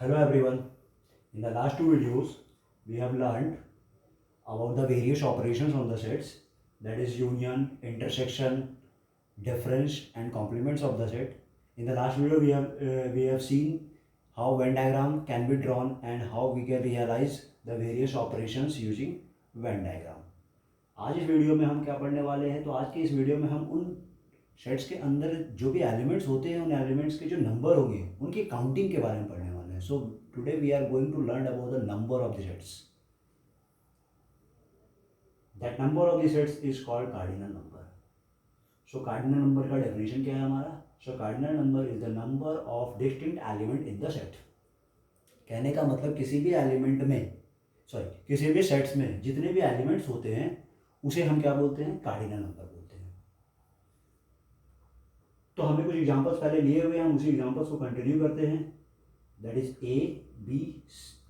Hello everyone. In the last two videos, we have learned about the various operations on the sets, that is union, intersection, difference and complements of the set. In the last video, we have seen how Venn diagram can be drawn and how we can realize the various operations using Venn diagram. आज इस video में हम क्या पढ़ने वाले हैं, तो आज के इस वीडियो में हम उन सेट्स के अंदर जो भी एलिमेंट्स होते हैं उन एलिमेंट्स के जो नंबर होंगे उनकी काउंटिंग के बारे में पढ़ने वाले हैं. So today we are going to learn about the number of the sets. That number of the sets is called cardinal number. So cardinal number का डेफिनेशन क्या है हमारा? So cardinal number is the number of distinct element in the set. कहने का मतलब किसी भी element में किसी भी सेट्स में जितने भी एलिमेंट्स होते हैं उसे हम क्या बोलते हैं? कार्डिनल नंबर बोलते हैं. तो हमने कुछ एग्जांपल्स पहले लिए हुए हैं, हम उसी एग्जांपल्स को कंटिन्यू करते हैं. दैट इज ए, बी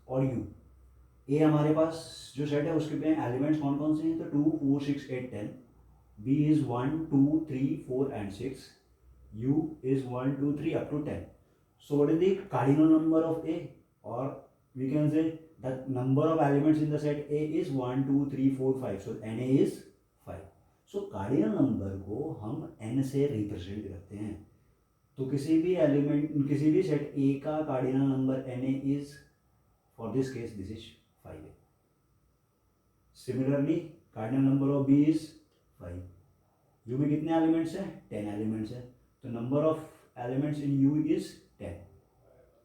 और यू. ए हमारे पास जो सेट है उसके पे एलिमेंट्स कौन कौन से हैं? तो 2, 4, 6, 8, 10. B is 1, 2, 3, 4 and 6. U is 1, 2, 3 up to 10. So what is the cardinal number of A? और we can say the number of elements in the set A is 1, 2, 3, 4, 5. So Na is 5. So cardinal number को हम n से represent करते हैं. तो किसी भी element, किसी भी सेट A का cardinal number Na is, for this case this is 5. Similarly cardinal number of B is 5. U में कितने एलिमेंट्स हैं? 10 एलिमेंट्स हैं. तो number of elements in U is 10.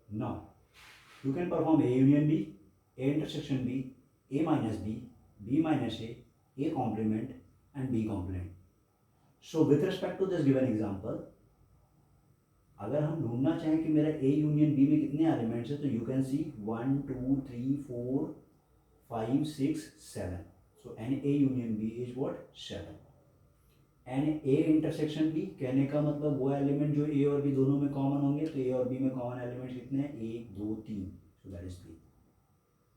Now you can perform A union B, A intersection B, A minus B, B minus A complement and B complement. So with respect to this given example, अगर हम ढूंढना चाहें कि मेरा A union B में कितने elements हैं, तो you can see 1, 2, 3, 4, 5, 6, 7. So N A union B is what? 7. N A intersection B, कहने का मतलब वो एलिमेंट जो A और B दोनों में कॉमन होंगे. तो A और B में कॉमन एलिमेंट्स कितने हैं? 1, 2, 3. So that is 3.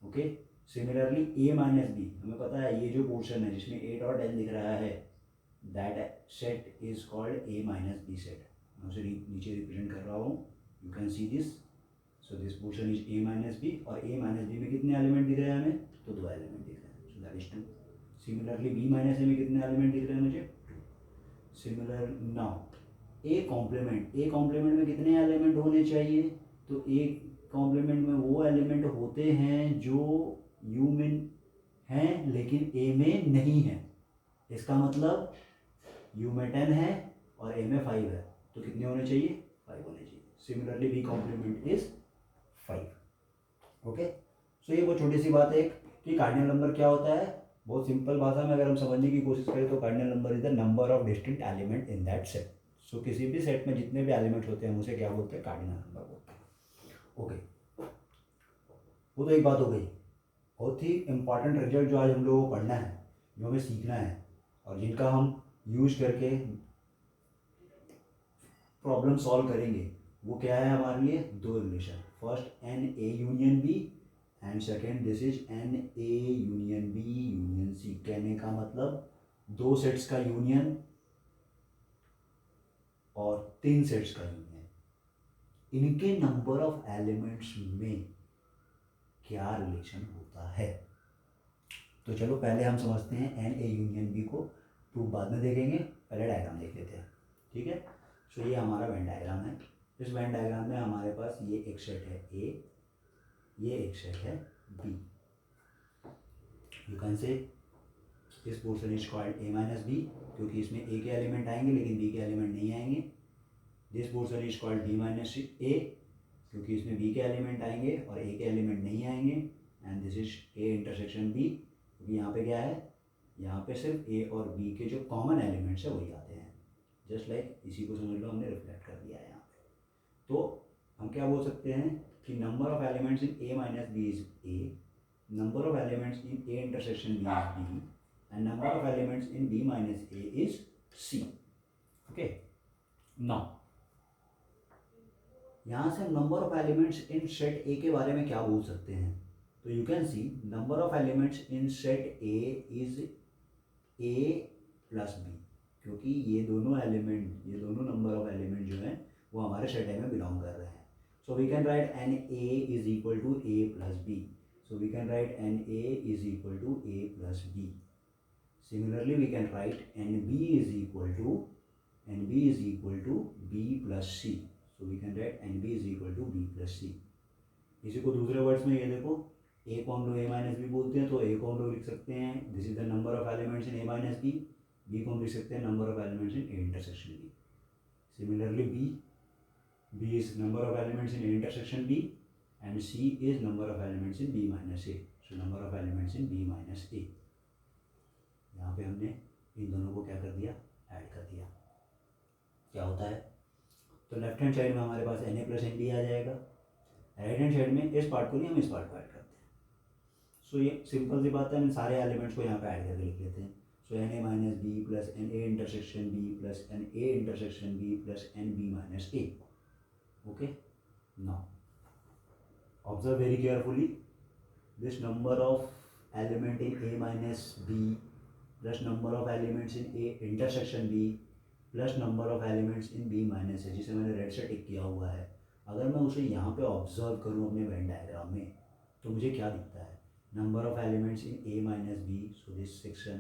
Okay. Similarly A minus B, हमें पता है ये जो पोर्शन है जिसमें 8 और 10 दिख रहा है, that set is called A minus B set. मैं उसे नीचे रिप्रेजेंट कर रहा हूँ. You can see this. So this portion is A minus B. और A माइनस बी में कितने एलिमेंट दिख रहे हैं हमें? तो 2 एलिमेंट दिख रहे हैं. So that is 2. Similarly B minus A में कितने एलिमेंट दिख रहे हैं मुझे? 2. Similar now A complement. A complement में कितने एलिमेंट होने चाहिए? तो A कॉम्प्लीमेंट में वो एलिमेंट होते हैं जो U में हैं लेकिन A में नहीं है. इसका मतलब U में 10 है और A में 5 है, तो कितने होने चाहिए? 5 होने चाहिए. Similarly B complement is 5. Okay. So ये बहुत छोटी सी बात है कि कार्डिनल नंबर क्या होता है. बहुत सिंपल भाषा में अगर हम समझने की कोशिश करें तो cardinal number is the number of distinct element in that set. So किसी भी सेट में जितने भी एलिमेंट होते हैं उसे क्या बोलते हैं? कार्डिनल नंबर बोलते हैं. ओके. वो तो एक बात हो गई. बहुत ही इंपॉर्टेंट रिजल्ट जो आज हम लोगों को पढ़ना है, जो हमें सीखना है और जिनका हम यूज करके प्रॉब्लम सॉल्व करेंगे, वो क्या है हमारे लिए? 2 relation. First n A union B and second this is n A union B union C. कहने का मतलब 2 सेट्स का यूनियन और 3 सेट्स का यूनियन. इनके नंबर ऑफ एलिमेंट्स में क्या रिलेशन होता है? तो चलो पहले हम समझते हैं एन ए यूनियन बी को. प्रूफ बाद में देखेंगे, पहले डायग्राम देख लेते हैं. ठीक है. सो ये हमारा वेन डायग्राम है. इस वेन डायग्राम में हमारे पास ये एक सेट है ए, ये एक सेट है B. You can say this portion is called A minus B, क्योंकि इसमें ए के एलिमेंट आएंगे लेकिन बी के एलिमेंट नहीं आएंगे. This portion is called B minus A, क्योंकि इसमें बी के एलिमेंट आएंगे और ए के एलिमेंट नहीं आएंगे. And this is A intersection B, क्योंकि यहाँ पे क्या है? यहाँ पे सिर्फ ए और बी के जो कॉमन एलिमेंट्स है वही आते हैं. जस्ट लाइक इसी को समझ लो, हमने रिफ्लेक्ट कर दिया है यहाँ पे. तो हम क्या बोल सकते हैं कि number of elements in A minus B is A, number of elements in A intersection B is B, and number of elements in B minus A is C. Okay. Now यहाँ से number of elements in set A के बारे में क्या बोल सकते हैं? तो you can see number of elements in set A is A plus B, क्योंकि ये दोनों नंबर ऑफ एलिमेंट जो हैं वो हमारे सेट ए में बिलोंग कर रहे हैं. So we can write NA is equal to A plus B. So we can write NA is equal to A plus B. Similarly, we can write NB is equal to B plus C. So we can write NB is equal to B plus C. इसी को दूसरे words में ये देखो, A को हम लोग A minus B बोलते हैं, तो A को हम लोग लिख सकते हैं this is the number of elements in A minus B. B को हम लिख सकते हैं number of elements in A intersection B. Similarly, B is number of elements in A intersection B and C is number of elements in B minus A. So number of elements in B minus A. यहाँ पे हमने इन दोनों को क्या कर दिया, add कर दिया. क्या होता है, तो लेफ्ट हैंड साइड में हमारे पास NA प्लस NB आ जाएगा. राइट हैंड साइड में इस पार्ट को नहीं, हम इस पार्ट को ऐड करते हैं. सो ये सिंपल सी बात है, हम सारे एलिमेंट्स को यहाँ पे ऐड करके लिख लेते हैं. So NA minus B plus NA intersection B plus NA intersection B plus NB minus A. Okay. Now observe very carefully. This number of element in A minus B plus number of elements in A intersection B plus number of elements in B minus A, जिसे मैंने red से टिक किया हुआ है, अगर मैं उसे यहाँ पे ऑब्जर्व करूँ अपने वेन डायग्राम में, तो मुझे क्या दिखता है, number of elements in A minus B, so this section.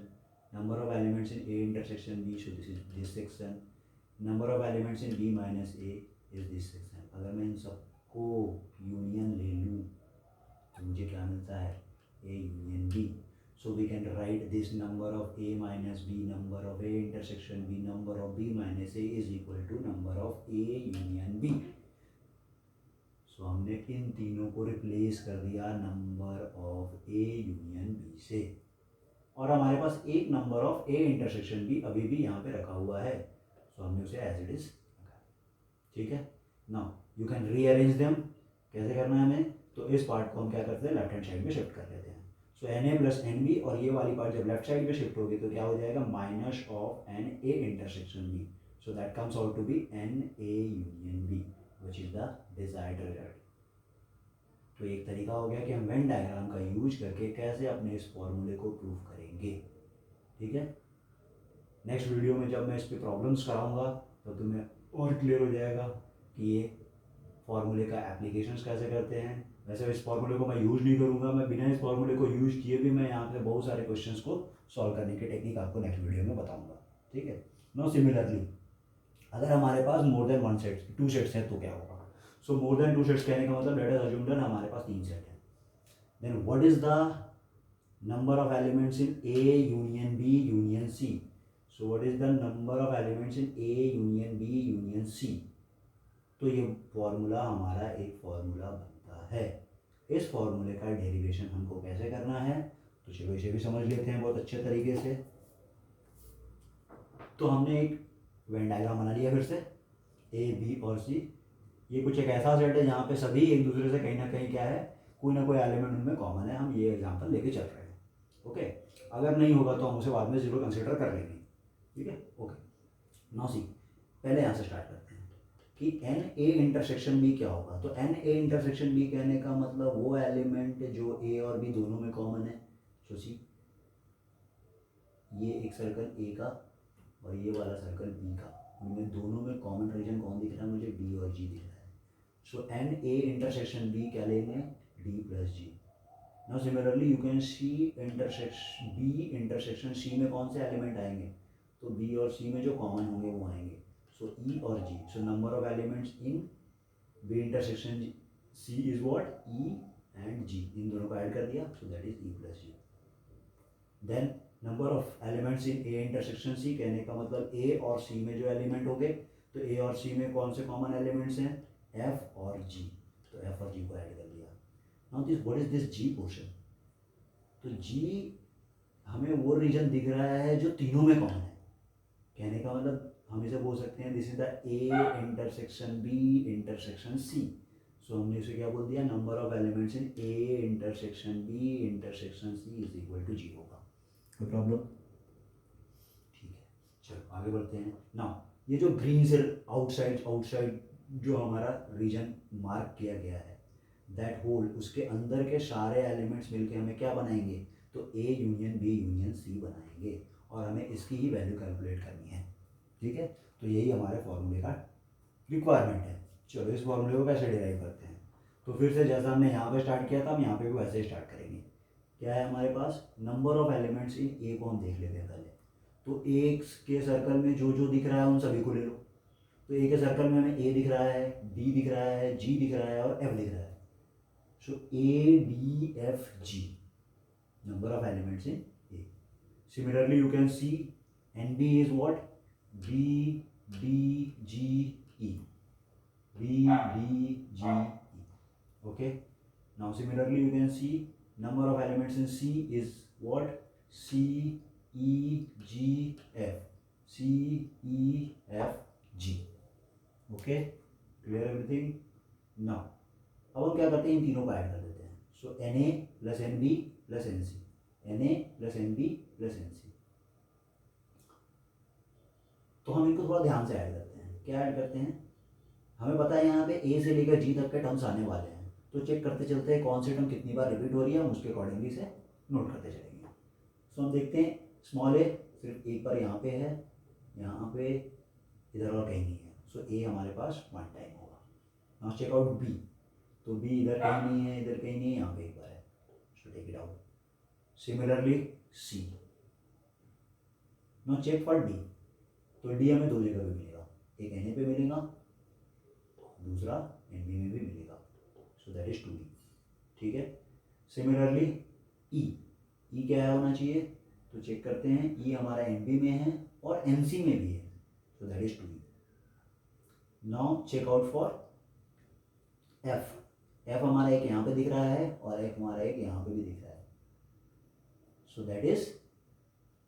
Number of elements in A intersection B, so this is this section. Number of elements in B minus A is this section. अगर मैं इन सबको union ले लूँ तो मुझे क्या मिलता है, A union B. So we can write this number of A minus B, number of A intersection B, number of B minus A is equal to number of A union B. So हमने इन तीनों को replace कर दिया number of A union B से, और हमारे पास एक number of A intersection भी अभी भी यहाँ पे रखा हुआ है. सो हमने उसे एज इट इज रखा. ठीक है. Now you can rearrange them. कैसे करना है हमें, तो इस पार्ट को हम क्या करते हैं, लेफ्ट हैंड साइड में शिफ्ट कर लेते हैं. सो NA प्लस NB, और ये वाली पार्ट जब लेफ्ट साइड में शिफ्ट होगी तो क्या हो जाएगा, minus of NA intersection B. So that comes out to be NA union B, which is the desired result. तो एक तरीका हो गया कि हम वेन डायग्राम का यूज करके कैसे अपने इस फॉर्मूले को प्रूव करेंगे. ठीक है. नेक्स्ट वीडियो में जब मैं इस पे प्रॉब्लम्स कराऊंगा तो तुम्हें और क्लियर हो जाएगा कि ये फॉर्मूले का एप्लीकेशंस कैसे करते हैं. वैसे इस फॉर्मूले को मैं यूज नहीं करूंगा, मैं बिना इस फॉर्मूले को यूज किए भी मैं यहाँ पे बहुत सारे क्वेश्चंस को सॉल्व करने की टेक्निक आपको नेक्स्ट वीडियो में बताऊँगा. ठीक है. नो सिमिलरली, अगर हमारे पास more than one set, two sets हैं तो क्या होगा. So more than two sets कहने का मतलब लेट अस अज्यूम दैट हमारे पास 3 सेट है. Then what is the number of elements in A union B union C. So what is the number of elements in A union B union C. तो ये formula हमारा एक formula बनता है. इस फॉर्मूले का डेरिवेशन हमको कैसे करना है, तो चलो इसे भी समझ लेते हैं बहुत अच्छे तरीके से. तो हमने एक वेन डायग्राम बना लिया फिर से, A B और C. ये कुछ एक ऐसा सेट है जहाँ पे सभी एक दूसरे से कहीं ना कहीं क्या है, कोई ना कोई एलिमेंट उनमें कॉमन है. हम ये एग्जांपल लेके चल रहे हैं. ओके. अगर नहीं होगा तो हम उसे बाद में जीरो कंसिडर कर लेंगे. ठीक है. ओके. नाउ सी, पहले यहाँ से स्टार्ट करते हैं कि NA इंटरसेक्शन B क्या होगा. तो NA इंटरसेक्शन B कहने का मतलब वो एलिमेंट जो A और B दोनों में कॉमन है. सो सी, ये एक सर्कल A का और ये वाला सर्कल B का, उनमें दोनों में कॉमन रीजन कौन दिख रहा है, मुझे B और G दिख रहा है. सो NA इंटरसेक्शन B क्या लेंगे, D plus G. Now similarly you can see intersection B intersection C में कौन से एलिमेंट आएंगे, तो B और C में जो कॉमन होंगे वो आएंगे. सो E और G. So number of elements in B intersection C is what, E and G. इन दोनों को ऐड कर दिया, so that is E plus G. Then number of elements in A intersection C कहने का मतलब A और C में जो एलिमेंट हो गए, तो A और C में कौन से कॉमन एलिमेंट्स हैं, F और G. तो F और G को ऐड कर दिया. Now this what is this G portion. तो G हमें वो रीजन दिख रहा है जो तीनों में कॉमन है. कहने का मतलब हम इसे बोल सकते हैं this is the A intersection B intersection C. So हमने इसे क्या बोल दिया, number of elements in A intersection B intersection C is equal to G होगा. कोई प्रॉब्लम. ठीक है. चलो आगे बढ़ते हैं. नाउ ये जो ग्रीन से आउटसाइड जो हमारा रीजन मार्क किया गया है, दैट होल, उसके अंदर के सारे एलिमेंट्स मिलके हमें क्या बनाएंगे, तो A union B union C बनाएंगे, और हमें इसकी ही वैल्यू कैलकुलेट करनी है. ठीक है. तो यही हमारे फॉर्मूले का रिक्वायरमेंट है. चलो इस फॉर्मूले को कैसे डिराइव करते हैं, तो फिर से जैसा हमने यहाँ पे स्टार्ट किया था हम यहाँ पे भी वैसे ही स्टार्ट करेंगे। क्या है हमारे पास, नंबर ऑफ एलिमेंट्स इन ए को हम देख लेते हैं पहले। तो ए के सर्कल में जो जो दिख रहा है उन सभी को ले लो। तो ए के सर्कल में हमें ए दिख रहा है, बी दिख रहा है, जी दिख रहा है और एफ दिख रहा है। So A D F G, number of elements in A. Similarly, you can see NB is what? B, D, G, E. B, D, G, E. Okay. Now, similarly, you can see number of elements in C is what? C, E, G, F. C, E, F, G. Okay. Clear everything? Now, अब हम क्या करते हैं, इन तीनों को add कर देते हैं। सो Na plus NB plus NC, Na plus NB plus NC। तो हम इनको थोड़ा ध्यान से ऐड करते हैं। क्या ऐड करते हैं, हमें पता है यहाँ पे A से लेकर G तक के टर्म्स आने वाले हैं, तो चेक करते चलते हैं कौन सी टर्म कितनी बार रिपीट हो रही है, हम उसके अकॉर्डिंगली से नोट करते चलेंगे। सो हम देखते हैं स्मॉल a सिर्फ एक बार यहाँ पे है, यहाँ पे, इधर और कहीं नहीं है। सो A हमारे पास वन टाइम होगा। नाउ चेक आउट B, तो B इधर कहीं नहीं है, इधर कहीं नहीं है, यहाँ पे एक बार है। So take it out. Similarly C। Now check for D, तो D हमें दो जगह पे मिलेगा, एक Na पे मिलेगा, दूसरा NB में भी मिलेगा। सो दैट इज 2D। ठीक है। सिमिलरली E क्या होना चाहिए, तो चेक करते हैं, E हमारा NB में है और NC में भी है। So that is 2D। Now check out for F हमारा एक यहाँ पे दिख रहा है और एक हमारा एक यहाँ पे भी दिख रहा है। So that is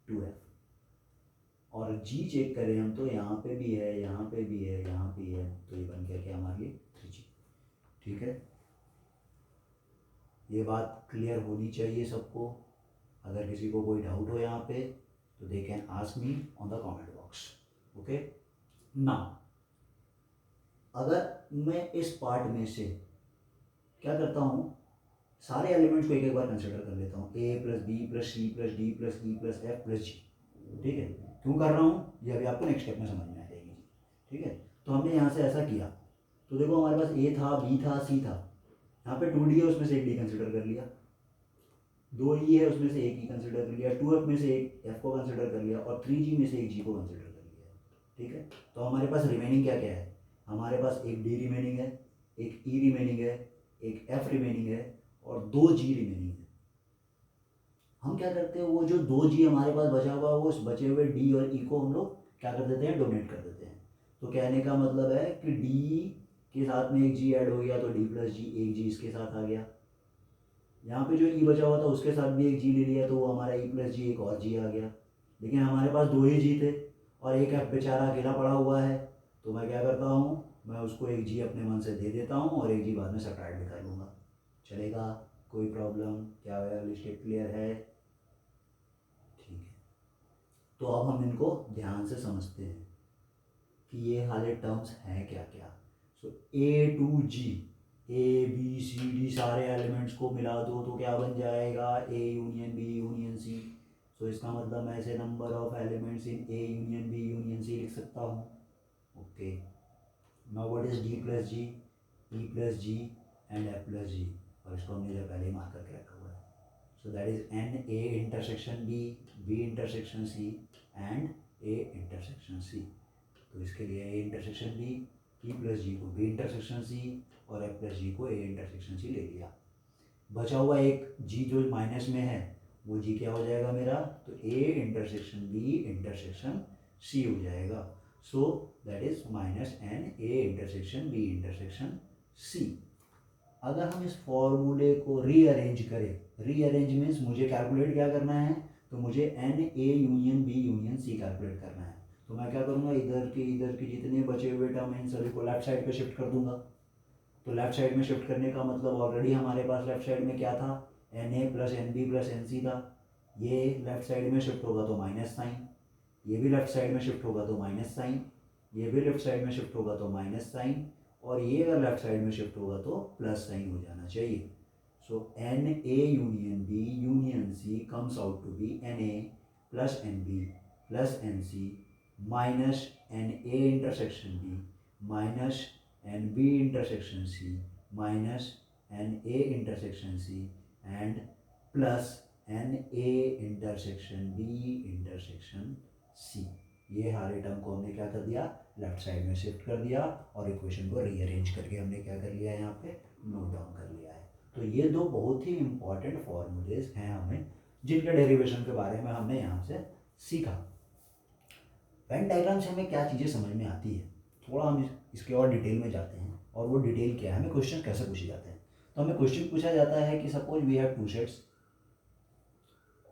2F। और G चेक करें हम, तो यहाँ पे भी है, यहाँ पे भी है, यहाँ पे है, तो ये बन गया क्या हमारे लिए 3G। ठीक है, ये बात क्लियर होनी चाहिए सबको। अगर किसी को कोई डाउट हो यहाँ पे तो they can ask me on the comment box. Okay. Now अगर मैं इस पार्ट में से क्या करता हूँ, सारे एलिमेंट्स को एक एक बार कंसिडर कर लेता हूँ, A plus B plus C plus D plus E plus F plus G. ठीक है, क्यों कर रहा हूँ ये अभी आपको नेक्स्ट स्टेप में समझ में आ जाएगी। ठीक है, तो हमने यहाँ से ऐसा किया, तो देखो हमारे पास A था, B था, C था, यहाँ पे 2D है, उसमें से एक D कंसिडर कर लिया, 2E है, उसमें से एक E कंसिडर कर लिया, 2F में से एक F को कंसिडर कर लिया और 3G में से एक G को कंसिडर कर लिया। ठीक है, तो हमारे पास रिमेनिंग क्या क्या है, हमारे पास एक D रिमेनिंग है, एक E रिमेनिंग है, एक F रिमेनिंग है और 2G रिमेनिंग है। हम क्या करते हैं, वो जो 2G हमारे पास बचा हुआ वो उस बचे हुए D और E को हम लोग क्या कर देते हैं, डोनेट कर देते हैं। तो कहने का मतलब है कि D के साथ में एक G ऐड हो गया तो D प्लस G, एक G इसके साथ आ गया। यहाँ पे जो E बचा हुआ था उसके साथ भी एक G ले लिया तो वो हमारा E प्लस G, एक और G आ गया। लेकिन हमारे पास 2 ही G थे और एक F बेचारा अकेला पड़ा हुआ है, तो मैं क्या करता हूँ, मैं उसको एक G अपने मन से दे देता हूँ और एक G बाद में सब्ट्रैक्ट भी कर लूँगा। चलेगा, कोई प्रॉब्लम? क्या वाला स्टेप क्लियर है? ठीक है, तो अब हम इनको ध्यान से समझते हैं कि ये वाले टर्म्स हैं क्या क्या। सो A to G, A B C D सारे एलिमेंट्स को मिला दो तो क्या बन जाएगा, A union B union C। सो इसका मतलब मैं ऐसे number of elements in A union B union C लिख सकता हूँ। Okay, now what is D plus G, E plus G and F plus G, और इसको हमने जो पहले ही मार्क करके रखा हुआ है। So that is N A intersection B, B intersection C and A intersection C। तो इसके लिए A intersection B, E plus G को B इंटरसेक्शन C और F प्लस G को A इंटरसेक्शन C ले लिया। बचा हुआ एक G जो माइनस में है वो G क्या हो जाएगा मेरा, तो A intersection B intersection C हो जाएगा। सो that is minus N A intersection B intersection C। अगर हम इस फॉर्मूले को रीअरेंज करें, रीअरेंज मीन्स मुझे कैलकुलेट क्या करना है, तो मुझे N A union B union C calculate करना है। तो मैं क्या करूँगा, इधर के जितने बचे हुए टर्म इन सभी को लेफ्ट साइड पे शिफ्ट कर दूंगा। तो लेफ्ट साइड में शिफ्ट करने का मतलब ऑलरेडी हमारे पास लेफ्ट साइड में क्या था, Na plus NB plus NC था। ये लेफ्ट साइड में शिफ्ट होगा तो माइनस साइन, ये भी लेफ्ट साइड में शिफ्ट होगा तो माइनस साइन, ये भी लेफ्ट साइड में शिफ्ट होगा तो माइनस साइन, और ये अगर लेफ्ट साइड में शिफ्ट होगा तो प्लस साइन हो जाना चाहिए। So Na union B union C comes out to be Na plus NB plus NC minus Na intersection B minus n B intersection C minus n A intersection C and plus n A intersection B intersection C. ये सारे term को हमने क्या कर दिया, left side में shift कर दिया और इक्वेशन को रीअरेंज करके हमने क्या कर लिया, यहाँ पे नोट डाउन कर लिया है। तो ये दो बहुत ही इंपॉर्टेंट फॉर्मूलेज हैं हमें, जिनके डेरिवेशन के बारे में हमने यहाँ से सीखा। वेन डायग्राम से हमें क्या चीज़ें समझ में आती है, थोड़ा हम इसके और डिटेल में जाते हैं। और वो डिटेल क्या है, हमें क्वेश्चन कैसे पूछे जाते हैं। तो हमें क्वेश्चन पूछा जाता है कि सपोज वी हैव 2 सेट्स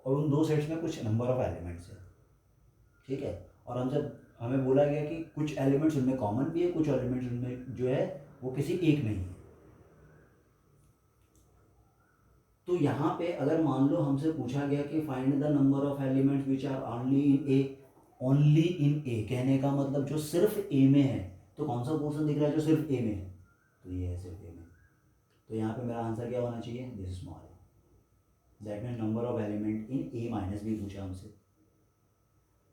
और उन 2 सेट्स में कुछ नंबर ऑफ एलिमेंट्स है, ठीक है। और हमें बोला गया कि कुछ एलिमेंट्स उनमें कॉमन भी है, कुछ एलिमेंट्स उनमें जो है वो किसी एक में ही है। तो यहाँ पे अगर मान लो हमसे पूछा गया कि find the number of elements which are only in A, only in A कहने का मतलब जो सिर्फ ए में है, तो कौन सा पोर्शन दिख रहा है जो सिर्फ ए में है, तो ये है सिर्फ ए में। तो यहाँ पे मेरा आंसर क्या होना चाहिए, दिस स्मॉल है। That means number of element in A minus B पूछा हमसे।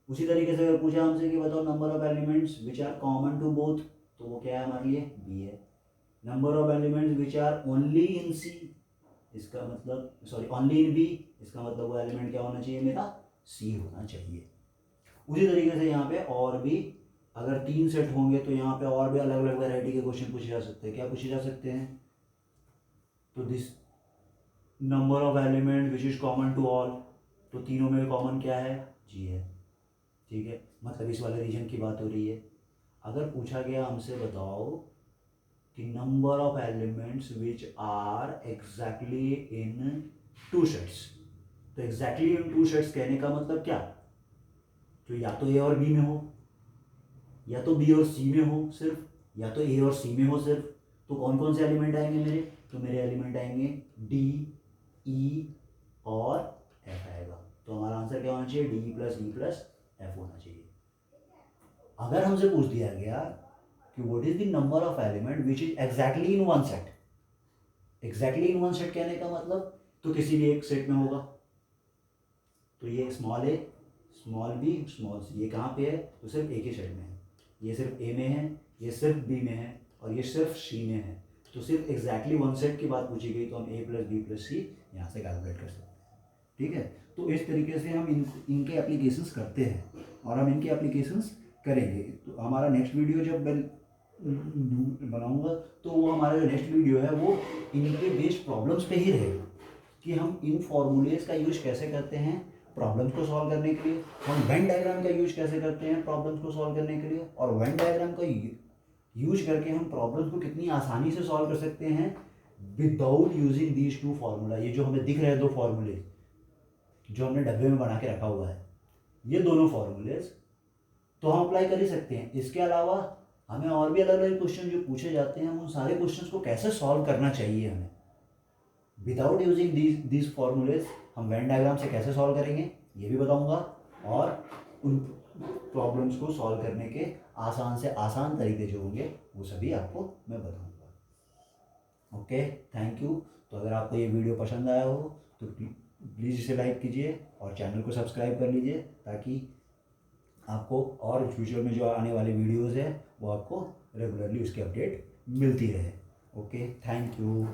उसी तरीके से अगर पूछा हमसे कि बताओ number of elements which are common to both, तो वो क्या है हमारे लिए, बी है। Number of elements which are only in C, इसका मतलब सॉरी ओनली इन बी, इसका मतलब वो एलिमेंट क्या होना चाहिए मेरा, सी होना चाहिए। उसी तरीके से यहाँ पे और भी अगर 3 सेट होंगे तो यहाँ पे और भी अलग अलग वैरायटी के क्वेश्चन पूछे जा सकते हैं। क्या पूछे जा सकते हैं, तो this number of element which is common to all, तो तीनों में कॉमन क्या है, जी है, ठीक है। मतलब इस वाले रीजन की बात हो रही है। अगर पूछा गया हमसे बताओ कि number of elements which are exactly in 2 sets, तो एग्जैक्टली इन 2 सेट्स कहने का मतलब क्या, तो या तो ए और बी में हो, या तो बी और सी में हो सिर्फ, या तो ए और सी में हो सिर्फ। तो कौन कौन से एलिमेंट आएंगे मेरे, तो मेरे एलिमेंट आएंगे डी, ई और एफ आएगा। तो हमारा आंसर क्या होना चाहिए, D plus E plus F होना चाहिए। अगर हमसे पूछ दिया गया कि what is the number of element which is exactly in 1 set, exactly in 1 set कहने का मतलब तो किसी भी एक सेट में होगा। तो ये स्मॉल ए, स्मॉल बी, स्मॉल सी, ये कहाँ पे है, तो सिर्फ एक ही सेट में है। ये सिर्फ ए में है, ये सिर्फ बी में है और ये सिर्फ सी में है। तो सिर्फ एग्जैक्टली 1 सेट की बात पूछी गई तो हम ए प्लस बी प्लस सी यहाँ से कैलकुलेट कर सकते हैं, ठीक है। तो इस तरीके से हम इनके एप्लीकेशंस करते हैं और हम इनके एप्लीकेशंस करेंगे। तो हमारा नेक्स्ट वीडियो जब मैं बनाऊंगा तो वो हमारा जो नेक्स्ट वीडियो है वो इनके बेस्ड प्रॉब्लम्स पे ही रहेगा कि हम इन फॉर्मूलेज का यूज कैसे करते हैं प्रॉब्लम्स को सॉल्व करने के लिए, हम वेन डायग्राम का यूज कैसे करते हैं प्रॉब्लम्स को सॉल्व करने के लिए, और वेन डायग्राम का यूज करके हम प्रॉब्लम्स को कितनी आसानी से सॉल्व कर सकते हैं विदाउट यूजिंग दीज 2 फार्मूला। ये जो हमें दिख रहे हैं 2 फार्मूले जो हमने डब्बे में बना के रखा हुआ है, ये दोनों फार्मूलेज तो हम अप्लाई कर ही सकते हैं। इसके अलावा हमें और भी अलग अलग क्वेश्चन जो पूछे जाते हैं, हम उन सारे क्वेश्चंस को कैसे सॉल्व करना चाहिए हमें विदाउट यूजिंग दीज फार्मूलेज, हम वेन डायग्राम से कैसे सॉल्व करेंगे ये भी बताऊंगा, और उन प्रॉब्लम्स को सॉल्व करने के आसान से आसान तरीके जो होंगे वो सभी आपको मैं बताऊंगा। Okay, thank you. तो अगर आपको ये वीडियो पसंद आया हो तो प्लीज़ इसे लाइक कीजिए और चैनल को सब्सक्राइब कर लीजिए ताकि आपको और फ्यूचर में जो आने वाले वीडियोज़ है वो आपको रेगुलरली उसकी अपडेट मिलती रहे। Okay, thank you.